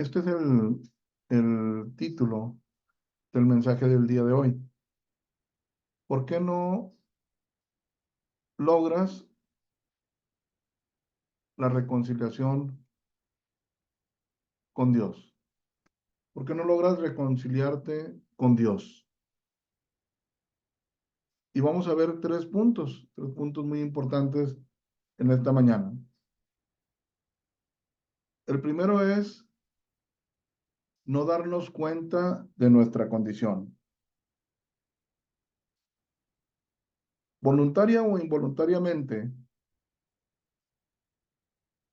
Este es el título del mensaje del día de hoy. ¿Por qué no logras la reconciliación con Dios? ¿Por qué no logras reconciliarte con Dios? Y vamos a ver tres puntos muy importantes en esta mañana. El primero es no darnos cuenta de nuestra condición. Voluntaria o involuntariamente,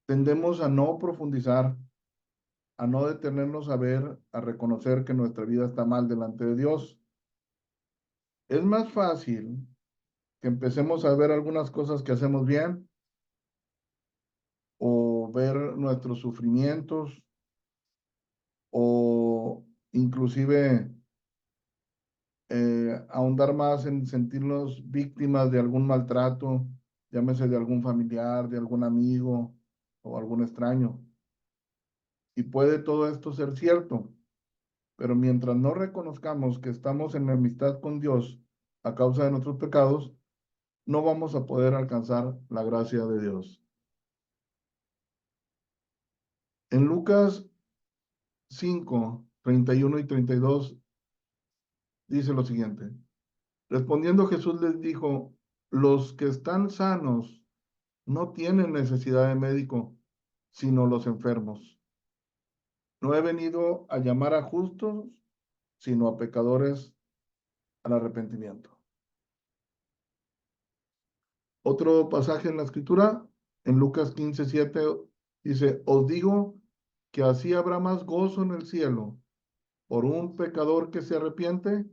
tendemos a no profundizar, a no detenernos a ver, a reconocer que nuestra vida está mal delante de Dios. Es más fácil que empecemos a ver algunas cosas que hacemos bien o ver nuestros sufrimientos o inclusive ahondar más en sentirnos víctimas de algún maltrato, llámese de algún familiar, de algún amigo o algún extraño. Y puede todo esto ser cierto, pero mientras no reconozcamos que estamos en amistad con Dios a causa de nuestros pecados, no vamos a poder alcanzar la gracia de Dios. En Lucas 5:31 y 32 dice lo siguiente. Respondiendo Jesús les dijo, los que están sanos no tienen necesidad de médico, sino los enfermos. No he venido a llamar a justos, sino a pecadores al arrepentimiento. Otro pasaje en la escritura, en Lucas 15:7, dice, os digo que así habrá más gozo en el cielo por un pecador que se arrepiente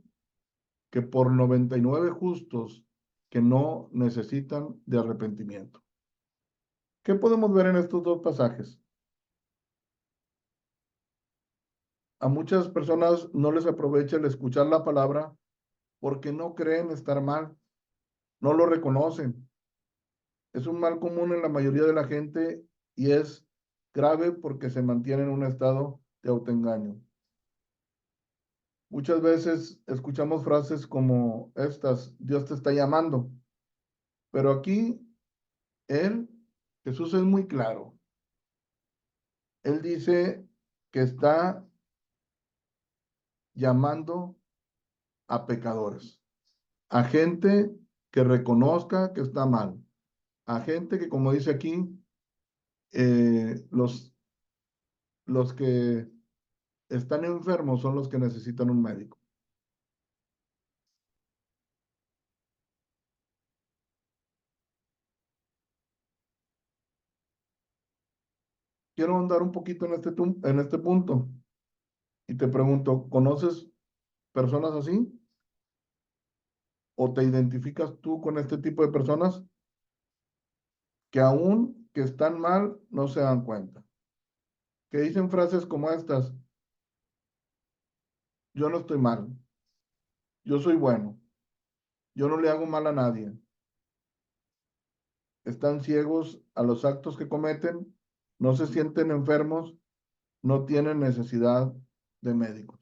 que por 99 justos que no necesitan de arrepentimiento. ¿Qué podemos ver en estos dos pasajes? A muchas personas no les aprovecha el escuchar la palabra porque no creen estar mal, no lo reconocen. Es un mal común en la mayoría de la gente y es grave porque se mantiene en un estado de autoengaño. Muchas veces escuchamos frases como estas, Dios te está llamando, pero aquí él, Jesús es muy claro. Él dice que está llamando a pecadores, a gente que reconozca que está mal, a gente que, como dice aquí, los que están enfermos son los que necesitan un médico. Quiero andar un poquito en este punto y te pregunto, ¿conoces personas así? ¿O te identificas tú con este tipo de personas que aún que están mal no se dan cuenta? Que dicen frases como estas, yo no estoy mal, yo soy bueno, yo no le hago mal a nadie. Están ciegos a los actos que cometen, no se sienten enfermos, no tienen necesidad de médicos.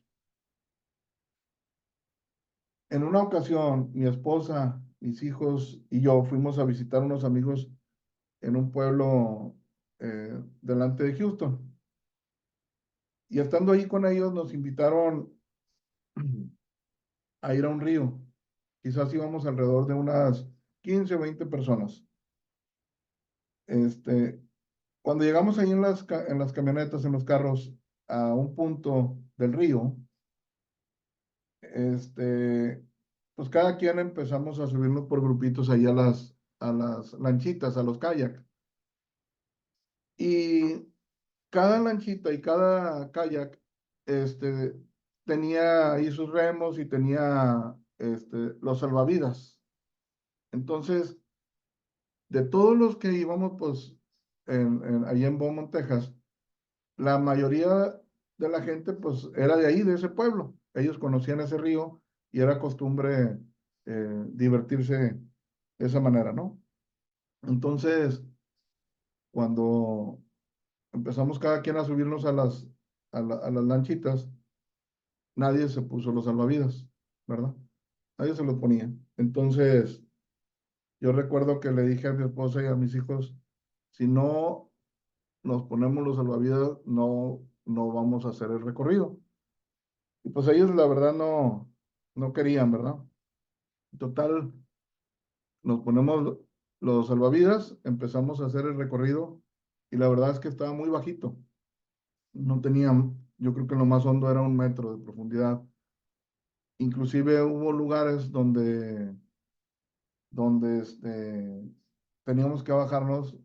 En una ocasión, mi esposa, mis hijos y yo fuimos a visitar unos amigos en un pueblo delante de Houston. Y estando ahí con ellos, nos invitaron a ir a un río. Quizás íbamos alrededor de unas 15 o 20 personas. Este, cuando llegamos ahí en las camionetas, en los carros, a un punto del río, este, pues cada quien empezamos a subirnos por grupitos ahí a las lanchitas, a los kayaks. Y cada lanchita y cada kayak, este, tenía ahí sus remos y tenía, los salvavidas. Entonces, de todos los que íbamos, pues, ahí en Beaumont, Texas, la mayoría de la gente, pues, era de ahí, de ese pueblo. Ellos conocían ese río y era costumbre divertirse de esa manera, ¿no? Entonces, cuando empezamos cada quien a subirnos a las lanchitas, nadie se puso los salvavidas, ¿verdad? Nadie se los ponía. Entonces, yo recuerdo que le dije a mi esposa y a mis hijos, si no nos ponemos los salvavidas, no vamos a hacer el recorrido. Y pues ellos la verdad no querían, ¿verdad? Total, nos ponemos los salvavidas, empezamos a hacer el recorrido y la verdad es que estaba muy bajito. No tenían, yo creo que lo más hondo era 1 metro de profundidad. Inclusive hubo lugares donde teníamos que bajarnos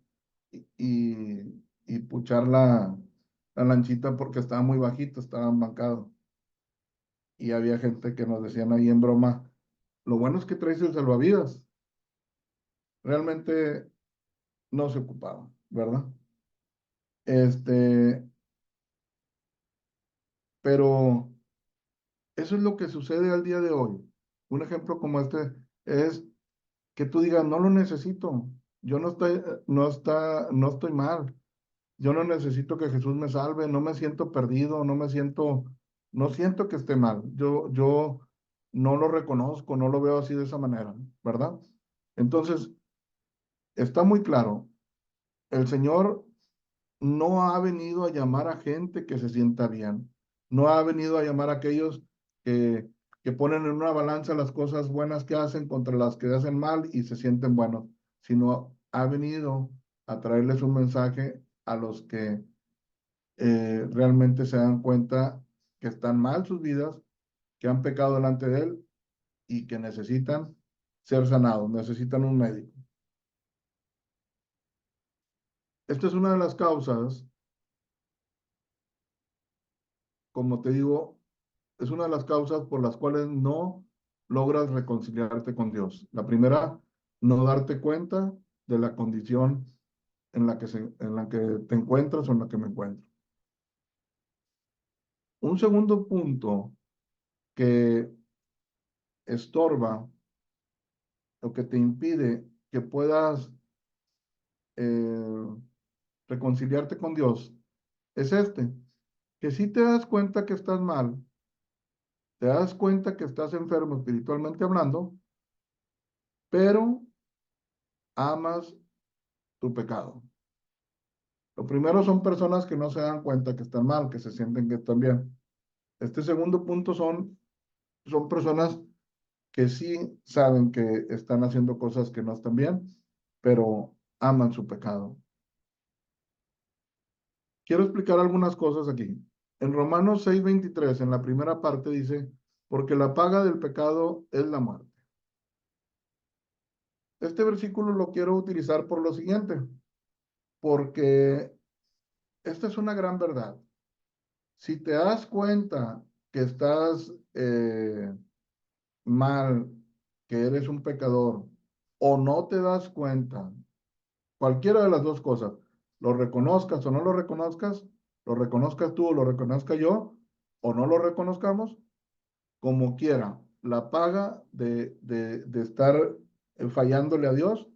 y puchar la lanchita porque estaba muy bajito, estaba embancado. Y había gente que nos decían ahí en broma, lo bueno es que traes el salvavidas. Realmente no se ocupaba, ¿verdad? Este, pero eso es lo que sucede al día de hoy. Un ejemplo como este es que tú digas, no lo necesito, yo no estoy mal, yo no necesito que Jesús me salve, no me siento perdido, no siento que esté mal, yo no lo reconozco, no lo veo así de esa manera, ¿verdad? Entonces, está muy claro, el Señor no ha venido a llamar a gente que se sienta bien, no ha venido a llamar a aquellos que, que ponen en una balanza las cosas buenas que hacen contra las que hacen mal y se sienten buenos, sino ha venido a traerles un mensaje a los que realmente se dan cuenta que están mal sus vidas, que han pecado delante de Él y que necesitan ser sanados, necesitan un médico. Esta es una de las causas, como te digo, es una de las causas por las cuales no logras reconciliarte con Dios. La primera, no darte cuenta de la condición en la que te encuentras o en la que me encuentro. Un segundo punto que estorba o que te impide que puedas eh, reconciliarte con Dios es que si te das cuenta que estás mal, te das cuenta que estás enfermo espiritualmente hablando, pero amas tu pecado. Lo primero son personas que no se dan cuenta que están mal, que se sienten que están bien. Este segundo punto son personas que sí saben que están haciendo cosas que no están bien, pero aman su pecado. Quiero explicar algunas cosas aquí. En Romanos 6:23, en la primera parte dice, porque la paga del pecado es la muerte. Este versículo lo quiero utilizar por lo siguiente, porque esta es una gran verdad. Si te das cuenta que estás mal, que eres un pecador, o no te das cuenta, cualquiera de las dos cosas, lo reconozcas o no lo reconozcas tú o lo reconozca yo, o no lo reconozcamos, como quiera, la paga de estar fallándole a Dios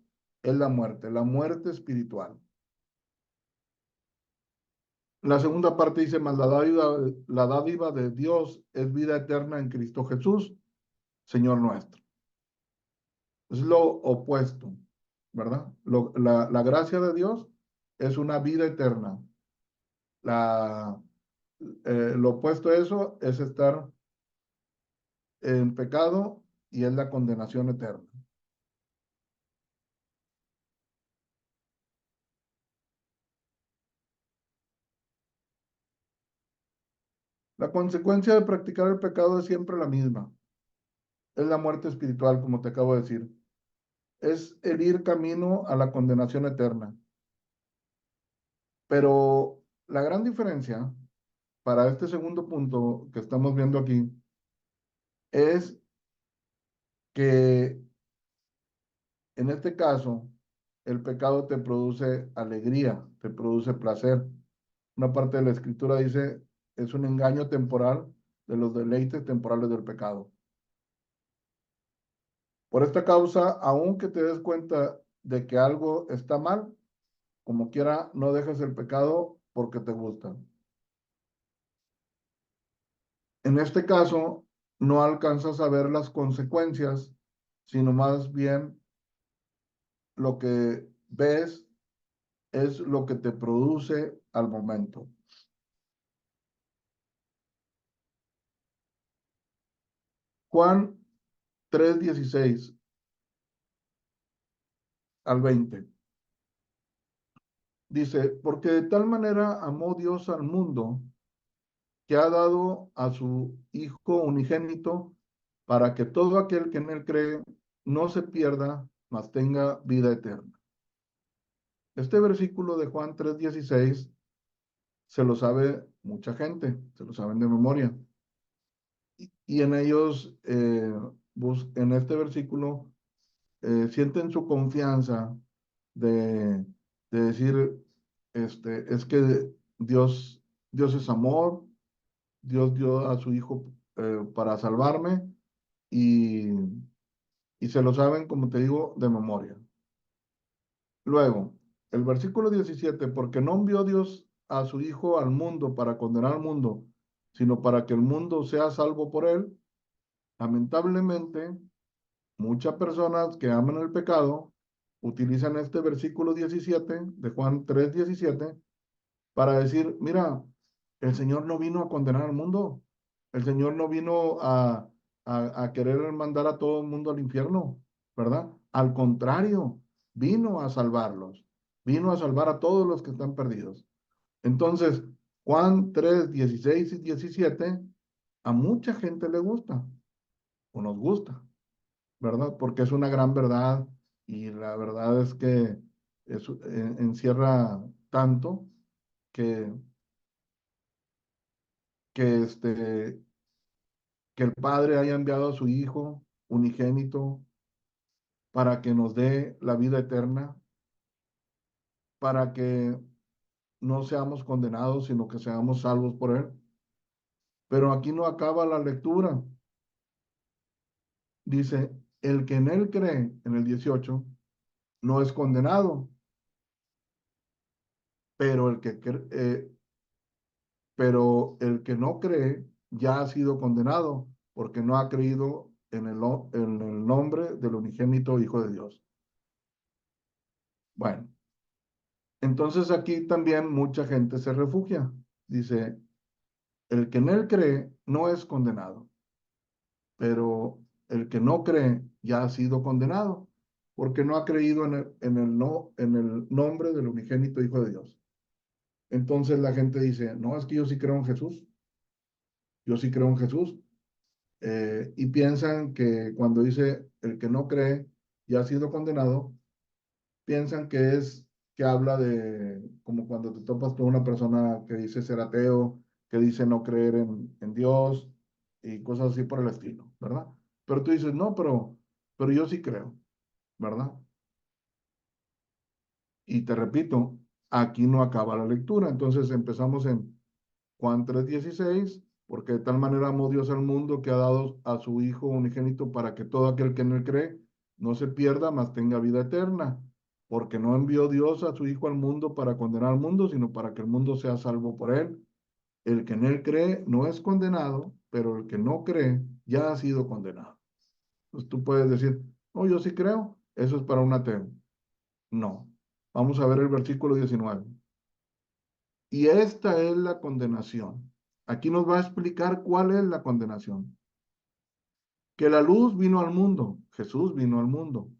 es la muerte espiritual. La segunda parte dice, más la dádiva de Dios es vida eterna en Cristo Jesús, Señor nuestro. Es lo opuesto, ¿verdad? La gracia de Dios es una vida eterna. La, lo opuesto a eso es estar en pecado y es la condenación eterna. La consecuencia de practicar el pecado es siempre la misma. Es la muerte espiritual, como te acabo de decir. Es el ir camino a la condenación eterna. Pero la gran diferencia para este segundo punto que estamos viendo aquí es que en este caso el pecado te produce alegría, te produce placer. Una parte de la escritura dice, es un engaño temporal de los deleites temporales del pecado. Por esta causa, aunque te des cuenta de que algo está mal, como quiera, no dejes el pecado porque te gusta. En este caso, no alcanzas a ver las consecuencias, sino más bien lo que ves es lo que te produce al momento. Juan 3:16 al 20 dice, porque de tal manera amó Dios al mundo que ha dado a su Hijo unigénito para que todo aquel que en él cree no se pierda, mas tenga vida eterna. Este versículo de Juan 3:16 se lo sabe mucha gente, se lo saben de memoria. Y en ellos, en este versículo, sienten su confianza de, de decir, es que Dios, Dios es amor, Dios dio a su Hijo para salvarme y, y se lo saben, como te digo, de memoria. Luego, el versículo 17, porque no envió Dios a su Hijo al mundo para condenar al mundo, sino para que el mundo sea salvo por él. Lamentablemente, muchas personas que aman el pecado utilizan este versículo 17 de Juan 3:17 para decir, mira, el Señor no vino a condenar al mundo, el Señor no vino a querer mandar a todo el mundo al infierno, ¿verdad? Al contrario, vino a salvarlos, vino a salvar a todos los que están perdidos. Entonces, Juan 3:16 y 17 a mucha gente le gusta o nos gusta, ¿verdad? Porque es una gran verdad y la verdad es que encierra tanto que que, que el Padre haya enviado a su Hijo unigénito para que nos dé la vida eterna, para que no seamos condenados, sino que seamos salvos por Él. Pero aquí no acaba la lectura. Dice, el que en Él cree, en el 18, no es condenado, pero pero el que no cree ya ha sido condenado, porque no ha creído en el nombre del unigénito Hijo de Dios. Bueno, entonces aquí también mucha gente se refugia. Dice, el que en él cree no es condenado, pero el que no cree ya ha sido condenado, porque no ha creído en el nombre del unigénito Hijo de Dios. Entonces la gente dice, no, es que yo sí creo en Jesús, yo sí creo en Jesús. Y piensan que cuando dice el que no cree ya ha sido condenado, piensan que es que habla de como cuando te topas con una persona que dice ser ateo, que dice no creer en Dios y cosas así por el estilo, ¿verdad? Pero tú dices, no, pero yo sí creo, ¿verdad? Y te repito, aquí no acaba la lectura. Entonces empezamos en Juan 3:16, porque de tal manera amó Dios al mundo que ha dado a su Hijo unigénito para que todo aquel que en él cree no se pierda, mas tenga vida eterna. Porque no envió Dios a su Hijo al mundo para condenar al mundo, sino para que el mundo sea salvo por él. El que en él cree no es condenado, pero el que no cree ya ha sido condenado. Entonces tú puedes decir, no, yo sí creo, eso es para un ateo. No. Vamos a ver el versículo 19. Y esta es la condenación. Aquí nos va a explicar cuál es la condenación. Que la luz vino al mundo, Jesús vino al mundo,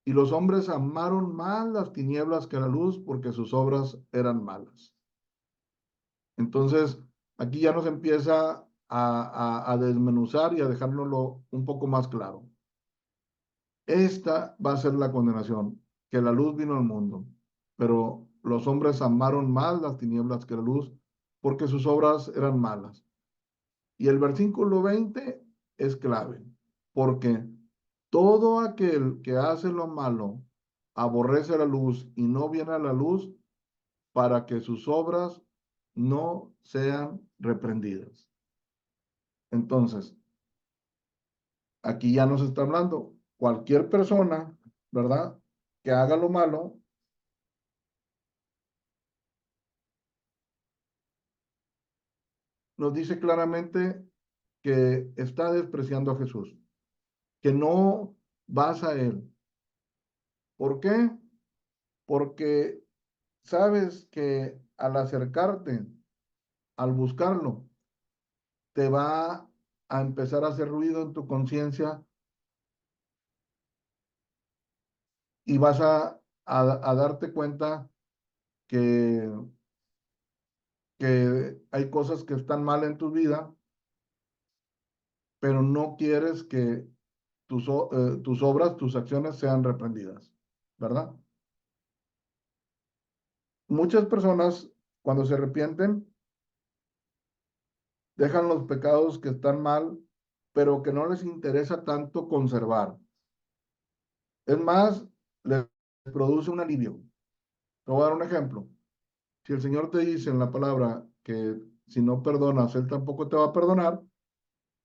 y los hombres amaron más las tinieblas que la luz porque sus obras eran malas. Entonces, aquí ya nos empieza a desmenuzar y a dejárnoslo un poco más claro. Esta va a ser la condenación, que la luz vino al mundo, pero los hombres amaron más las tinieblas que la luz porque sus obras eran malas. Y el versículo 20 es clave, porque todo aquel que hace lo malo aborrece la luz y no viene a la luz para que sus obras no sean reprendidas. Entonces, aquí ya nos está hablando cualquier persona, ¿verdad? Que haga lo malo, nos dice claramente que está despreciando a Jesús, que no vas a Él. ¿Por qué? Porque sabes que al acercarte, al buscarlo, te va a empezar a hacer ruido en tu conciencia y vas a darte cuenta que, que hay cosas que están mal en tu vida, pero no quieres que tus obras, tus acciones sean reprendidas, ¿verdad? Muchas personas, cuando se arrepienten, dejan los pecados que están mal, pero que no les interesa tanto conservar. Es más, les produce un alivio. Te voy a dar un ejemplo. Si el Señor te dice en la palabra que si no perdonas, Él tampoco te va a perdonar,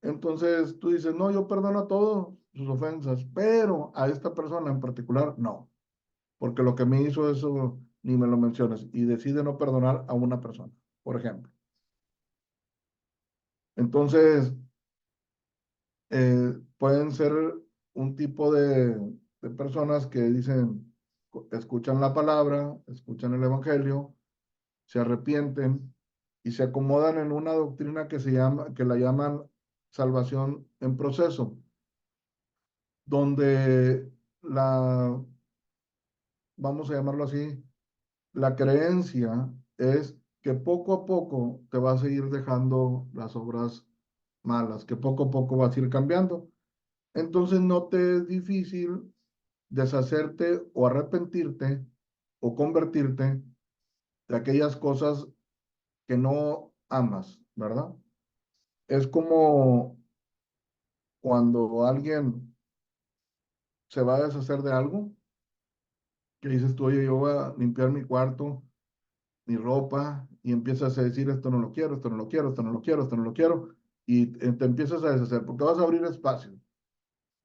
entonces tú dices, no, yo perdono a todos sus ofensas, pero a esta persona en particular no, porque lo que me hizo eso ni me lo menciones y decide no perdonar a una persona, por ejemplo. Entonces, pueden ser un tipo de personas que dicen, escuchan la palabra, escuchan el evangelio, se arrepienten y se acomodan en una doctrina que la llaman salvación en proceso, donde vamos a llamarlo así, la creencia es que poco a poco te vas a ir dejando las obras malas, que poco a poco vas a ir cambiando. Entonces no te es difícil deshacerte o arrepentirte o convertirte de aquellas cosas que no amas, ¿verdad? Es como cuando alguien se va a deshacer de algo, que dices tú, oye, yo voy a limpiar mi cuarto, mi ropa, y empiezas a decir, esto no lo quiero, esto no lo quiero, esto no lo quiero, esto no lo quiero, y te empiezas a deshacer, porque vas a abrir espacio,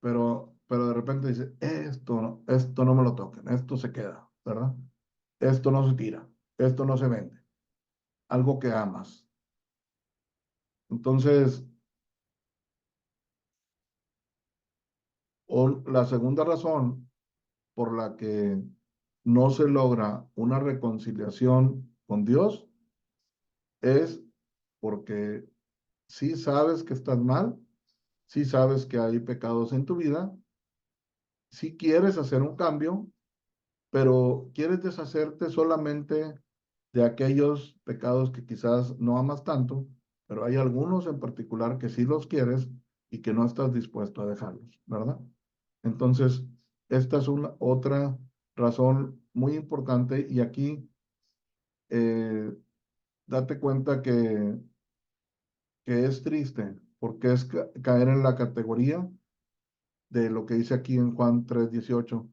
pero de repente dices, esto no me lo toquen, esto se queda, ¿verdad? Esto no se tira, esto no se vende, algo que amas. Entonces, la segunda razón por la que no se logra una reconciliación con Dios es porque sí sabes que estás mal, sí sabes que hay pecados en tu vida, sí quieres hacer un cambio, pero quieres deshacerte solamente de aquellos pecados que quizás no amas tanto, pero hay algunos en particular que sí los quieres y que no estás dispuesto a dejarlos, ¿verdad? Entonces, esta es una otra razón muy importante y aquí eh, date cuenta que es triste porque es caer en la categoría de lo que dice aquí en Juan 3:18,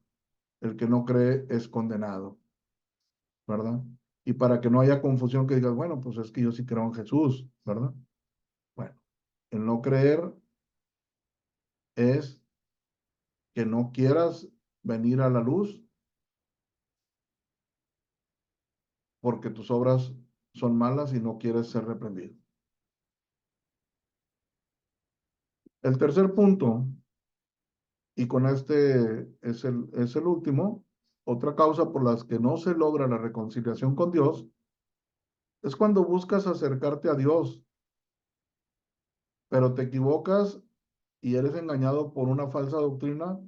el que no cree es condenado, ¿verdad? Y para que no haya confusión que digas, bueno, pues es que yo sí creo en Jesús, ¿verdad? Bueno, el no creer es que no quieras venir a la luz porque tus obras son malas y no quieres ser reprendido. El tercer punto, y con este es el último, otra causa por las que no se logra la reconciliación con Dios es cuando buscas acercarte a Dios, pero te equivocas y eres engañado por una falsa doctrina,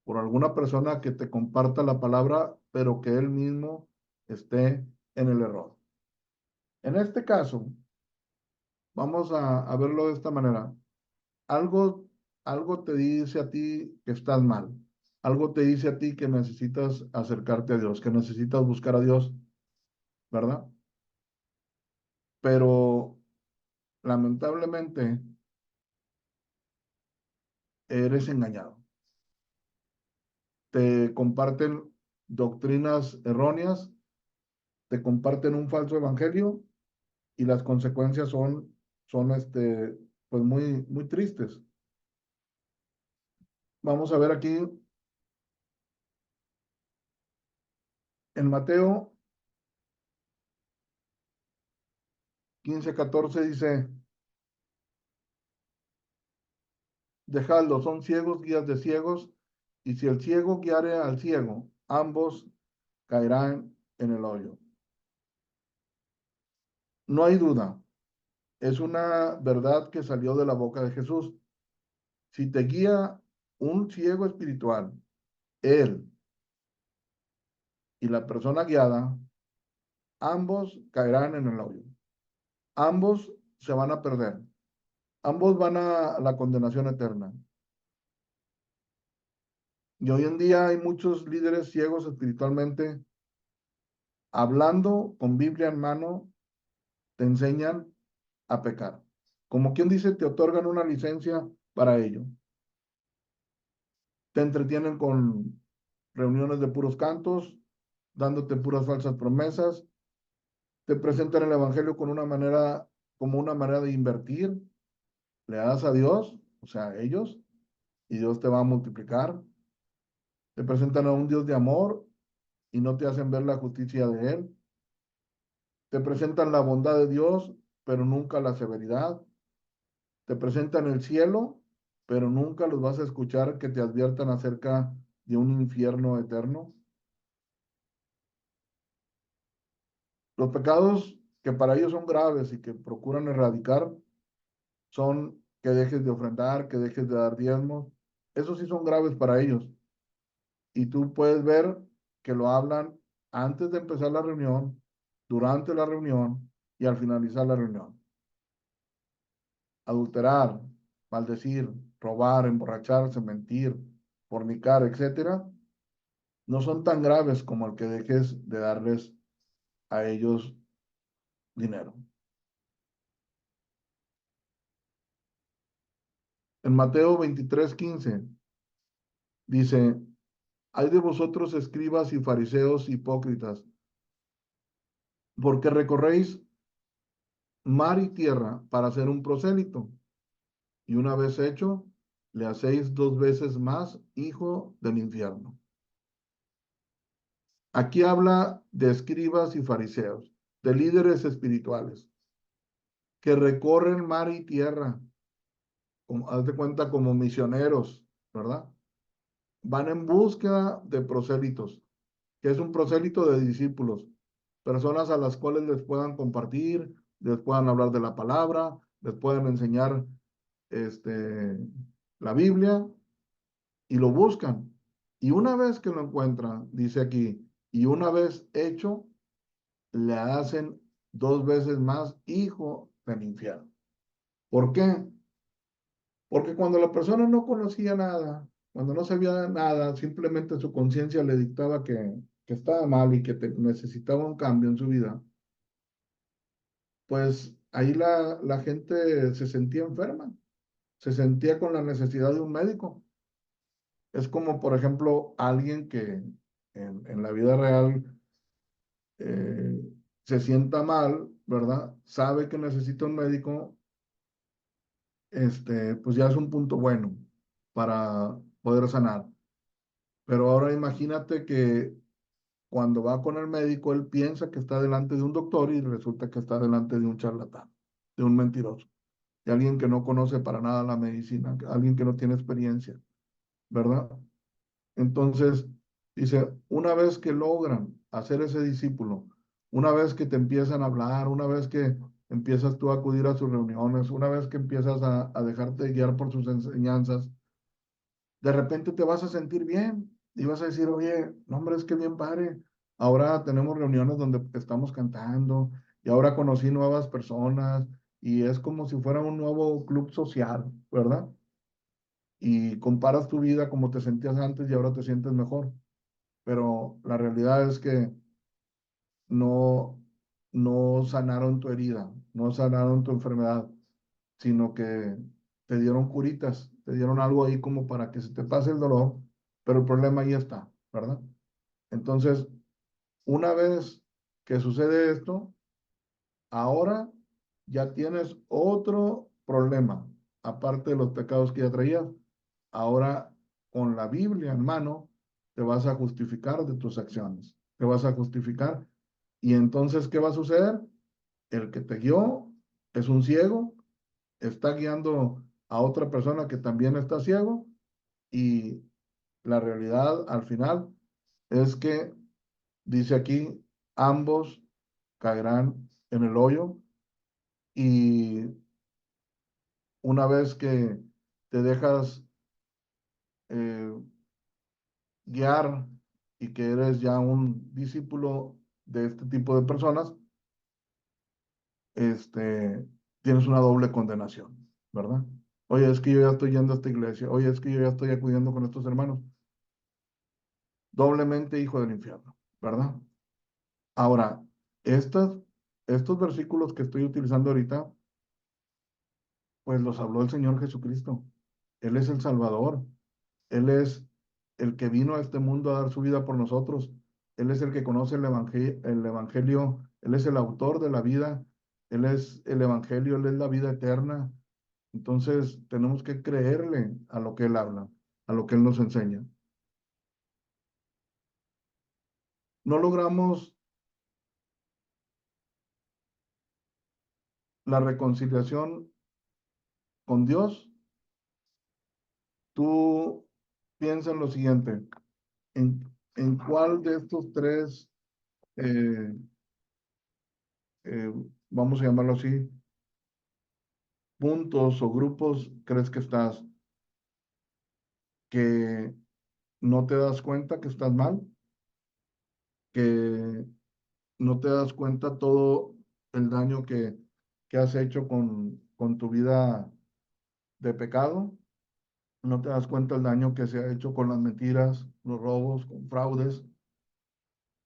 por alguna persona que te comparta la palabra, pero que él mismo esté en el error. En este caso, vamos a verlo de esta manera. Algo, algo te dice a ti que estás mal. Algo te dice a ti que necesitas acercarte a Dios, que necesitas buscar a Dios, ¿verdad? Pero lamentablemente eres engañado. Te comparten doctrinas erróneas, te comparten un falso evangelio y las consecuencias son pues muy, muy tristes. Vamos a ver aquí en Mateo 15:14 dice. dejadlo, son ciegos, guías de ciegos, y si el ciego guiare al ciego, ambos caerán en el hoyo. No hay duda, es una verdad que salió de la boca de Jesús. Si te guía un ciego espiritual, él y la persona guiada, ambos caerán en el hoyo. Ambos se van a perder. Ambos van a la condenación eterna. Y hoy en día hay muchos líderes ciegos espiritualmente hablando con Biblia en mano, te enseñan a pecar. Como quien dice, te otorgan una licencia para ello. Te entretienen con reuniones de puros cantos, dándote puras falsas promesas. Te presentan el evangelio con una manera, como una manera de invertir. Le das a Dios, o sea, a ellos, y Dios te va a multiplicar. Te presentan a un Dios de amor y no te hacen ver la justicia de Él. Te presentan la bondad de Dios, pero nunca la severidad. Te presentan el cielo, pero nunca los vas a escuchar que te adviertan acerca de un infierno eterno. Los pecados que para ellos son graves y que procuran erradicar son que dejes de ofrendar, que dejes de dar diezmos. Esos sí son graves para ellos. Y tú puedes ver que lo hablan antes de empezar la reunión, durante la reunión y al finalizar la reunión. Adulterar, maldecir, robar, emborracharse, mentir, fornicar, etcétera, no son tan graves como el que dejes de darles a ellos dinero. En Mateo 23:15 dice, hay de vosotros escribas y fariseos hipócritas, porque recorréis mar y tierra para hacer un prosélito, y una vez hecho, le hacéis 2 veces más hijo del infierno. Aquí habla de escribas y fariseos, de líderes espirituales, que recorren mar y tierra, como, haz de cuenta, como misioneros, ¿verdad? Van en búsqueda de prosélitos, que es un prosélito de discípulos, personas a las cuales les puedan compartir, les puedan hablar de la palabra, les puedan enseñar la Biblia y lo buscan. Y una vez que lo encuentran, dice aquí, y una vez hecho, le hacen 2 veces más hijo del infierno. ¿Por qué? Porque cuando la persona no conocía nada, cuando no sabía nada, simplemente su conciencia le dictaba que estaba mal y que necesitaba un cambio en su vida, pues ahí la gente se sentía enferma, se sentía con la necesidad de un médico. Es como, por ejemplo, alguien que en la vida real eh, se sienta mal, ¿verdad? Sabe que necesita un médico, pues ya es un punto bueno para poder sanar. Pero ahora imagínate que cuando va con el médico, él piensa que está delante de un doctor y resulta que está delante de un charlatán, de un mentiroso, de alguien que no conoce para nada la medicina, alguien que no tiene experiencia, ¿verdad? Entonces, dice, una vez que logran hacer ese discípulo, una vez que te empiezan a hablar, una vez que empiezas tú a acudir a sus reuniones, una vez que empiezas a dejarte guiar por sus enseñanzas, de repente te vas a sentir bien y vas a decir, oye, no, hombre, es que bien padre. Ahora tenemos reuniones donde estamos cantando y ahora conocí nuevas personas y es como si fuera un nuevo club social, ¿verdad? Y comparas tu vida como te sentías antes y ahora te sientes mejor. Pero la realidad es que no, no sanaron tu herida, no sanaron tu enfermedad, sino que te dieron curitas, te dieron algo ahí como para que se te pase el dolor, pero el problema ahí está, ¿verdad? Entonces, una vez que sucede esto, ahora ya tienes otro problema, aparte de los pecados que ya traías. Ahora, con la Biblia en mano, te vas a justificar de tus acciones, te vas a justificar. Y entonces, ¿qué va a suceder? El que te guió es un ciego, está guiando a otra persona que también está ciego y la realidad al final es que dice aquí, ambos caerán en el hoyo y una vez que te dejas eh, guiar y que eres ya un discípulo de este tipo de personas, tienes una doble condenación, ¿verdad? Oye, es que yo ya estoy yendo a esta iglesia. Oye, es que yo ya estoy acudiendo con estos hermanos. Doblemente hijo del infierno, ¿verdad? Ahora, estas, estos versículos que estoy utilizando ahorita, pues los habló el Señor Jesucristo. Él es el Salvador. Él es el que vino a este mundo a dar su vida por nosotros. Él es el que conoce el evangelio. Él es el autor de la vida. Él es el evangelio. Él es la vida eterna. Entonces, tenemos que creerle a lo que Él habla, a lo que Él nos enseña. No logramos la reconciliación con Dios. Tú piensa en lo siguiente, en cuál de estos tres, eh, eh, vamos a llamarlo así, puntos o grupos crees que estás, que no te das cuenta que estás mal, que no te das cuenta todo el daño que has hecho con tu vida de pecado, no te das cuenta el daño que se ha hecho con las mentiras, los robos, con fraudes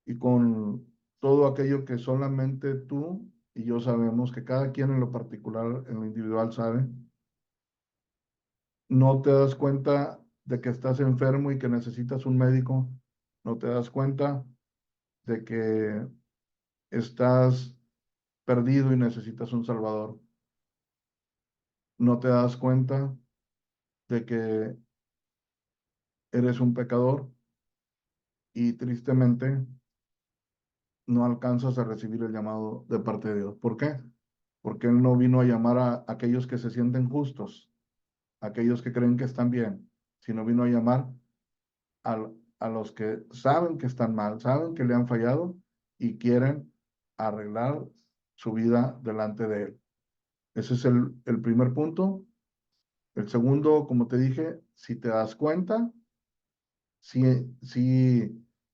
y con todo aquello que solamente tú y yo sabemos, que cada quien en lo particular, en lo individual sabe. No te das cuenta de que estás enfermo y que necesitas un médico. No te das cuenta de que estás perdido y necesitas un salvador. No te das cuenta de que eres un pecador y tristemente no alcanzas a recibir el llamado de parte de Dios. ¿Por qué? Porque Él no vino a llamar a aquellos que se sienten justos, a aquellos que creen que están bien, sino vino a llamar a, a los que saben que están mal, saben que le han fallado y quieren arreglar su vida delante de Él. Ese es el primer punto. El segundo, como te dije, si te das cuenta, si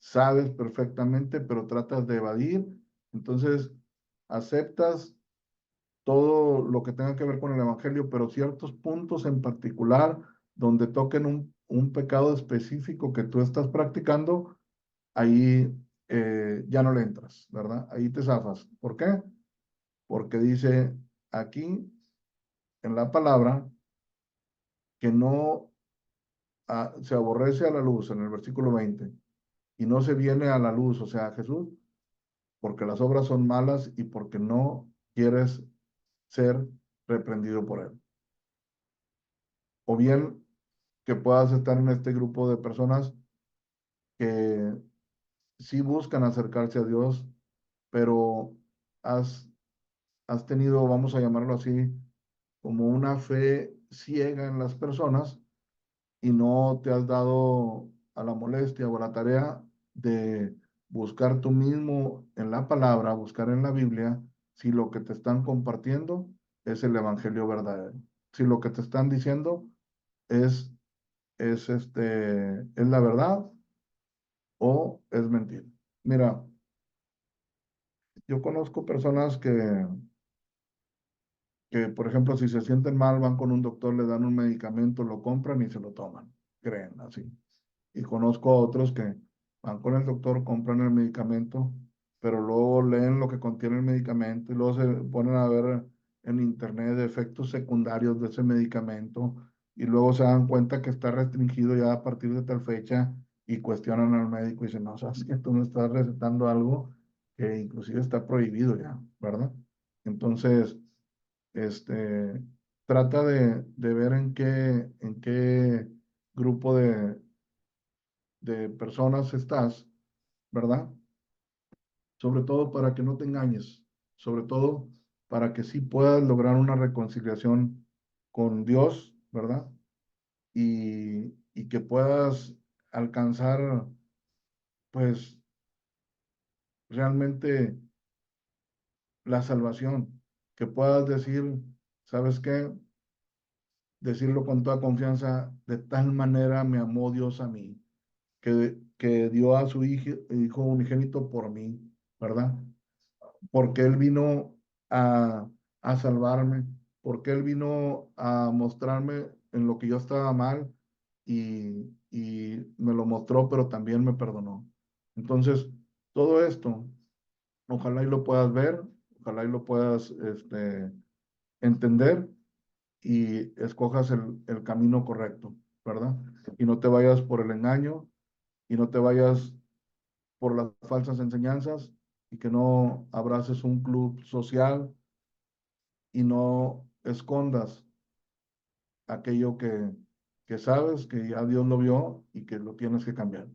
sabes perfectamente, pero tratas de evadir, entonces aceptas todo lo que tenga que ver con el Evangelio, pero ciertos puntos en particular donde toquen un pecado específico que tú estás practicando, ahí ya no le entras, ¿verdad? Ahí te zafas. ¿Por qué? Porque dice aquí en la palabra que no se aborrece a la luz, en el versículo 20 y no se viene a la luz, o sea, a Jesús, porque las obras son malas y porque no quieres ser reprendido por Él. O bien que puedas estar en este grupo de personas que sí buscan acercarse a Dios, pero has, has tenido, vamos a llamarlo así, como una fe ciega en las personas y no te has dado a la molestia o a la tarea de buscar tú mismo en la palabra, buscar en la Biblia, si lo que te están compartiendo es el evangelio verdadero. Si lo que te están diciendo es, es la verdad o es mentira. Mira, yo conozco personas que, por ejemplo, si se sienten mal, van con un doctor, le dan un medicamento, lo compran y se lo toman, creen así. Y conozco a otros que van con el doctor, compran el medicamento, pero luego leen lo que contiene el medicamento y luego se ponen a ver en internet efectos secundarios de ese medicamento y luego se dan cuenta que está restringido ya a partir de tal fecha y cuestionan al médico y dicen, no, sabes que tú me estás recetando algo que inclusive está prohibido ya, ¿verdad? Entonces, este, trata de ver en qué grupo de personas estás, ¿verdad? Sobre todo para que no te engañes, sobre todo para que sí puedas lograr una reconciliación con Dios ¿verdad? Y que puedas alcanzar, pues, realmente la salvación, que puedas decir, ¿sabes qué? Decirlo con toda confianza, de tal manera me amó Dios a mí, que dio a su hijo unigénito por mí, ¿verdad? Porque Él vino a, a salvarme, porque Él vino a mostrarme en lo que yo estaba mal y me lo mostró, pero también me perdonó. Entonces, todo esto, ojalá y lo puedas ver, ojalá y lo puedas entender y escojas el camino correcto, ¿verdad? Y no te vayas por el engaño y no te vayas por las falsas enseñanzas y que no abraces un club social y no escondas aquello que sabes que ya Dios lo vio y que lo tienes que cambiar.